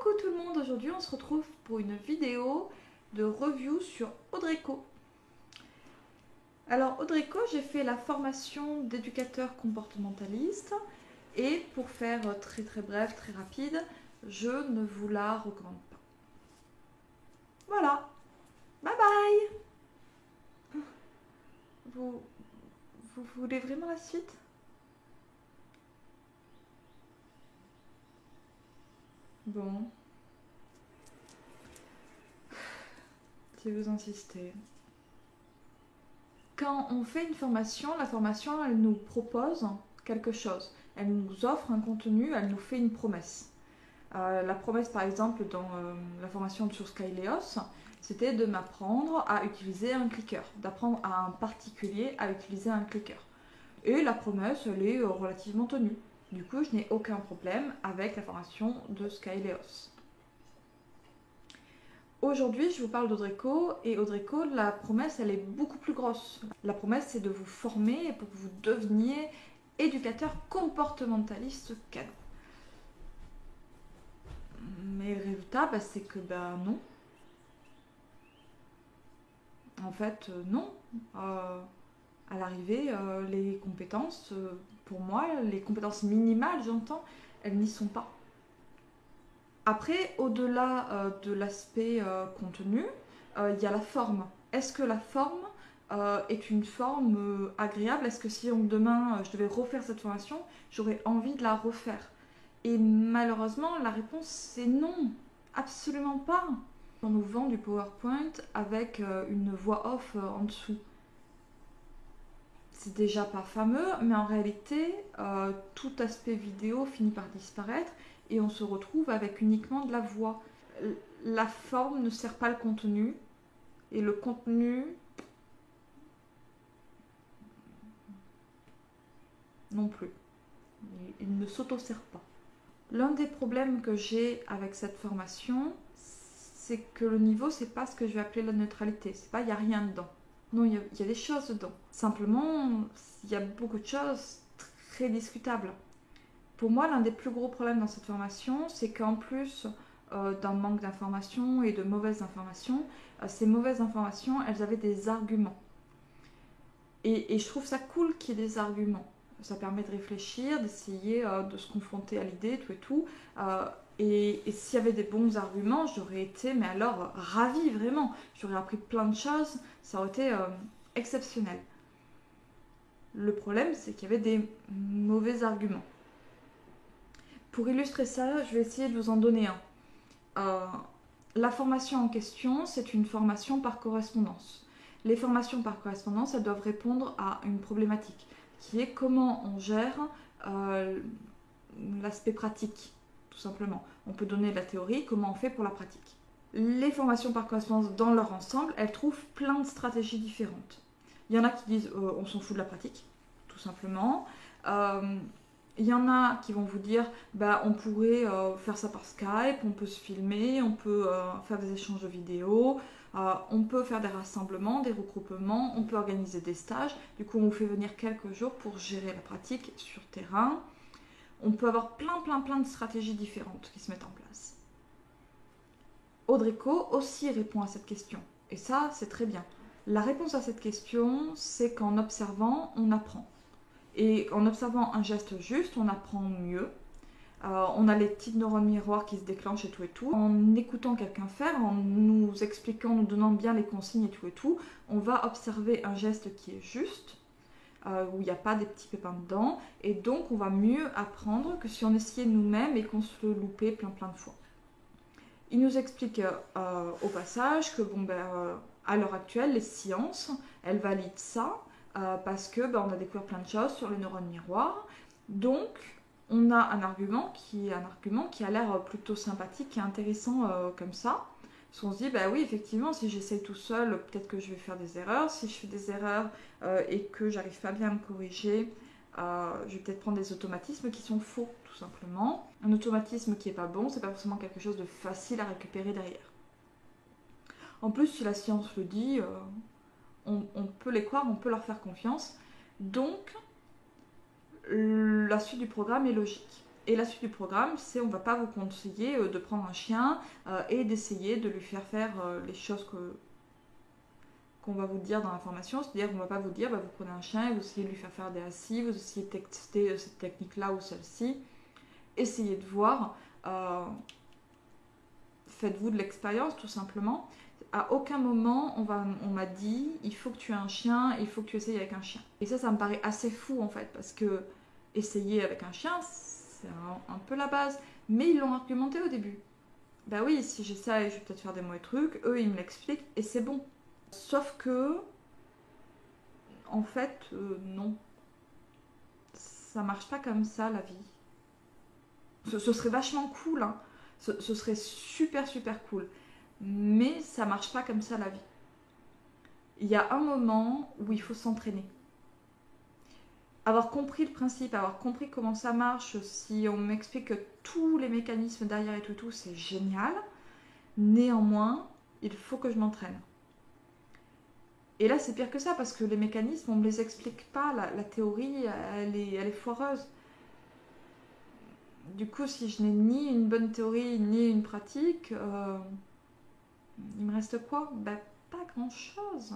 Coucou tout le monde, aujourd'hui on se retrouve pour une vidéo de review sur Audreco. Alors Audreco, j'ai fait la formation d'éducateur comportementaliste et pour faire très bref, très rapide, je ne vous la recommande pas. Voilà, bye bye. Vous voulez vraiment la suite? Bon, si vous insistez. Quand on fait une formation, la formation, elle nous propose quelque chose. Elle nous offre un contenu, elle nous fait une promesse. La promesse, par exemple, dans la formation sur Skyleos, c'était de m'apprendre à utiliser un clicker, d'apprendre à un particulier à utiliser un clicker. Et la promesse, elle est relativement tenue. Du coup, je n'ai aucun problème avec la formation de Skyleos. Aujourd'hui, je vous parle d'Audreco et Audreco, la promesse, elle est beaucoup plus grosse. La promesse, c'est de vous former pour que vous deveniez éducateur comportementaliste canon. Mais le résultat, c'est que non. En fait, non. À l'arrivée, les compétences, pour moi, les compétences minimales, j'entends, elles n'y sont pas. Après, au-delà de l'aspect contenu, il y a la forme. Est-ce que la forme est une forme agréable? Est-ce que si demain je devais refaire cette formation, j'aurais envie de la refaire? Et malheureusement, la réponse c'est non, absolument pas. On nous vend du PowerPoint avec une voix off en dessous. C'est déjà pas fameux, mais en réalité, tout aspect vidéo finit par disparaître et on se retrouve avec uniquement de la voix. La forme ne sert pas le contenu et le contenu non plus. Il ne s'auto-sert pas. L'un des problèmes que j'ai avec cette formation, c'est que le niveau, c'est pas ce que je vais appeler la neutralité. C'est pas, il n'y a rien dedans. Non, il y a des choses dedans. Simplement, il y a beaucoup de choses très discutables. Pour moi, l'un des plus gros problèmes dans cette formation, c'est qu'en plus d'un manque d'informations et de mauvaises informations, ces mauvaises informations, elles avaient des arguments. Et je trouve ça cool qu'il y ait des arguments. Ça permet de réfléchir, d'essayer de se confronter à l'idée, tout et tout. Et s'il y avait des bons arguments, j'aurais été, mais alors, ravie, vraiment. J'aurais appris plein de choses, ça aurait été exceptionnel. Le problème, c'est qu'il y avait des mauvais arguments. Pour illustrer ça, je vais essayer de vous en donner un. La formation en question, c'est une formation par correspondance. Les formations par correspondance, elles doivent répondre à une problématique, qui est comment on gère l'aspect pratique, tout simplement. On peut donner la théorie, comment on fait pour la pratique. Les formations par correspondance, dans leur ensemble, elles trouvent plein de stratégies différentes. Il y en a qui disent on s'en fout de la pratique, tout simplement. Il y en a qui vont vous dire on pourrait faire ça par Skype, on peut se filmer, on peut faire des échanges de vidéos, on peut faire des rassemblements, des regroupements, on peut organiser des stages. Du coup, on vous fait venir quelques jours pour gérer la pratique sur terrain. On peut avoir plein de stratégies différentes qui se mettent en place. Audreco aussi répond à cette question. Et ça, c'est très bien. La réponse à cette question, c'est qu'en observant, on apprend. Et en observant un geste juste, on apprend mieux. On a les petites neurones miroirs qui se déclenchent et tout. En écoutant quelqu'un faire, en nous expliquant, nous donnant bien les consignes et tout, on va observer un geste qui est juste, où il n'y a pas des petits pépins dedans, et donc on va mieux apprendre que si on essayait nous-mêmes et qu'on se le loupait plein de fois. Il nous explique au passage que à l'heure actuelle, les sciences, elles valident ça, parce que on a découvert plein de choses sur les neurones miroirs. Donc, on a un argument qui a l'air plutôt sympathique et intéressant comme ça. Parce qu'on se dit, oui, effectivement, si j'essaye tout seul, peut-être que je vais faire des erreurs. Si je fais des erreurs et que j'arrive pas bien à me corriger, je vais peut-être prendre des automatismes qui sont faux, tout simplement. Un automatisme qui est pas bon, c'est pas forcément quelque chose de facile à récupérer derrière. En plus, si la science le dit, on peut les croire, on peut leur faire confiance. Donc, la suite du programme est logique. Et la suite du programme, c'est on ne va pas vous conseiller de prendre un chien et d'essayer de lui faire les choses qu'on va vous dire dans la formation. C'est-à-dire qu'on ne va pas vous dire, vous prenez un chien et vous essayez de lui faire des assis, vous essayez de tester cette technique-là ou celle-ci. Essayez de voir, faites-vous de l'expérience tout simplement. À aucun moment on m'a dit, il faut que tu aies un chien, il faut que tu essayes avec un chien. Et ça me paraît assez fou en fait, parce que essayer avec un chien, c'est un peu la base. Mais ils l'ont argumenté au début. Bah oui, si j'essaye, je vais peut-être faire des mauvais trucs, eux ils me l'expliquent et c'est bon. Sauf que, en fait, non. Ça marche pas comme ça la vie. Ce serait vachement cool, hein. Ce serait super super cool. Mais ça marche pas comme ça la vie. Il y a un moment où il faut s'entraîner. Avoir compris le principe, avoir compris comment ça marche, si on m'explique que tous les mécanismes derrière et tout, c'est génial. Néanmoins, il faut que je m'entraîne. Et là, c'est pire que ça, parce que les mécanismes, on ne me les explique pas. La théorie, elle est foireuse. Du coup, si je n'ai ni une bonne théorie, ni une pratique, il me reste quoi? Ben, pas grand-chose.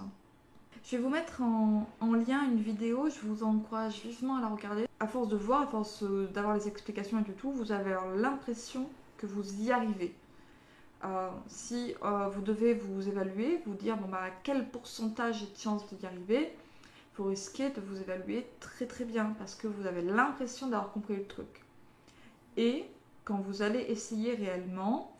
Je vais vous mettre en lien une vidéo, je vous encourage vivement à la regarder. À force de voir, à force d'avoir les explications et tout, vous avez l'impression que vous y arrivez. Si vous devez vous évaluer, vous dire bon, bah, quel pourcentage j'ai de chance d'y arriver, vous risquez de vous évaluer très très bien parce que vous avez l'impression d'avoir compris le truc. Et quand vous allez essayer réellement,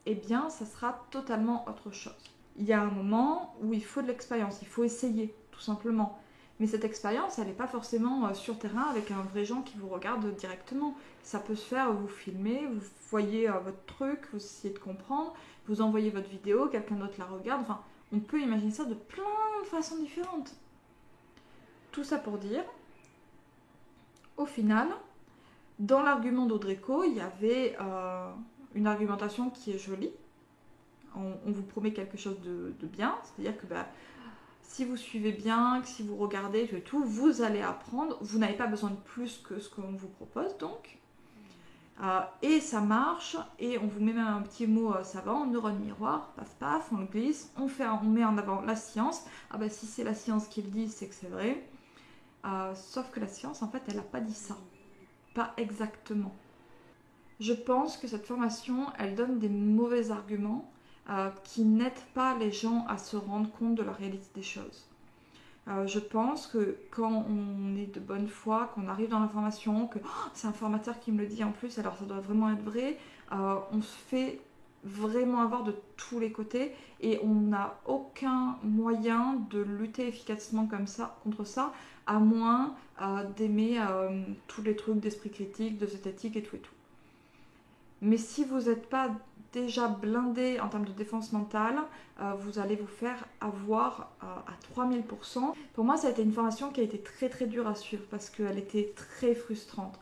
eh bien ça sera totalement autre chose. Il y a un moment où il faut de l'expérience, il faut essayer tout simplement. Mais cette expérience, elle n'est pas forcément sur terrain avec un vrai gens qui vous regarde directement. Ça peut se faire, vous filmez, vous voyez votre truc, vous essayez de comprendre, vous envoyez votre vidéo, quelqu'un d'autre la regarde. Enfin, on peut imaginer ça de plein de façons différentes. Tout ça pour dire, au final, dans l'argument d'Audreco, il y avait une argumentation qui est jolie. On vous promet quelque chose de bien, c'est-à-dire que si vous suivez bien, que si vous regardez et tout, vous allez apprendre. Vous n'avez pas besoin de plus que ce qu'on vous propose, donc. Et ça marche, et on vous met même un petit mot savant, neurone miroir, paf paf, on le glisse, on met en avant la science. Ah bah si c'est la science qui le dit, c'est que c'est vrai. Sauf que la science, en fait, elle n'a pas dit ça. Pas exactement. Je pense que cette formation, elle donne des mauvais arguments qui n'aident pas les gens à se rendre compte de la réalité des choses. Je pense que quand on est de bonne foi, qu'on arrive dans l'information, que c'est un formateur qui me le dit en plus, alors ça doit vraiment être vrai, on se fait vraiment avoir de tous les côtés et on n'a aucun moyen de lutter efficacement comme ça, contre ça, à moins d'aimer tous les trucs d'esprit critique, de zététique et tout et tout. Mais si vous n'êtes pas déjà blindé en termes de défense mentale, vous allez vous faire avoir à 3000%. Pour moi, ça a été une formation qui a été très très dure à suivre parce qu'elle était très frustrante.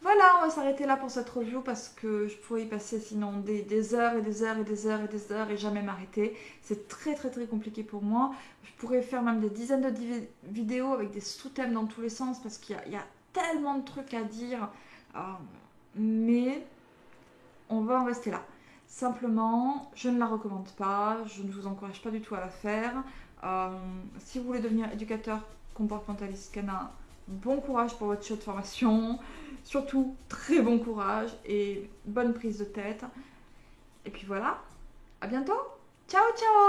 Voilà, on va s'arrêter là pour cette review parce que je pourrais y passer sinon des heures et des heures et des heures et des heures et jamais m'arrêter. C'est très très très compliqué pour moi. Je pourrais faire même des dizaines de vidéos avec des sous-thèmes dans tous les sens parce qu'il y a tellement de trucs à dire. Mais on va en rester là. Simplement, je ne la recommande pas, je ne vous encourage pas du tout à la faire. Si vous voulez devenir éducateur comportementaliste canin, bon courage pour votre chouette formation. Surtout, très bon courage et bonne prise de tête. Et puis voilà, à bientôt. Ciao, ciao!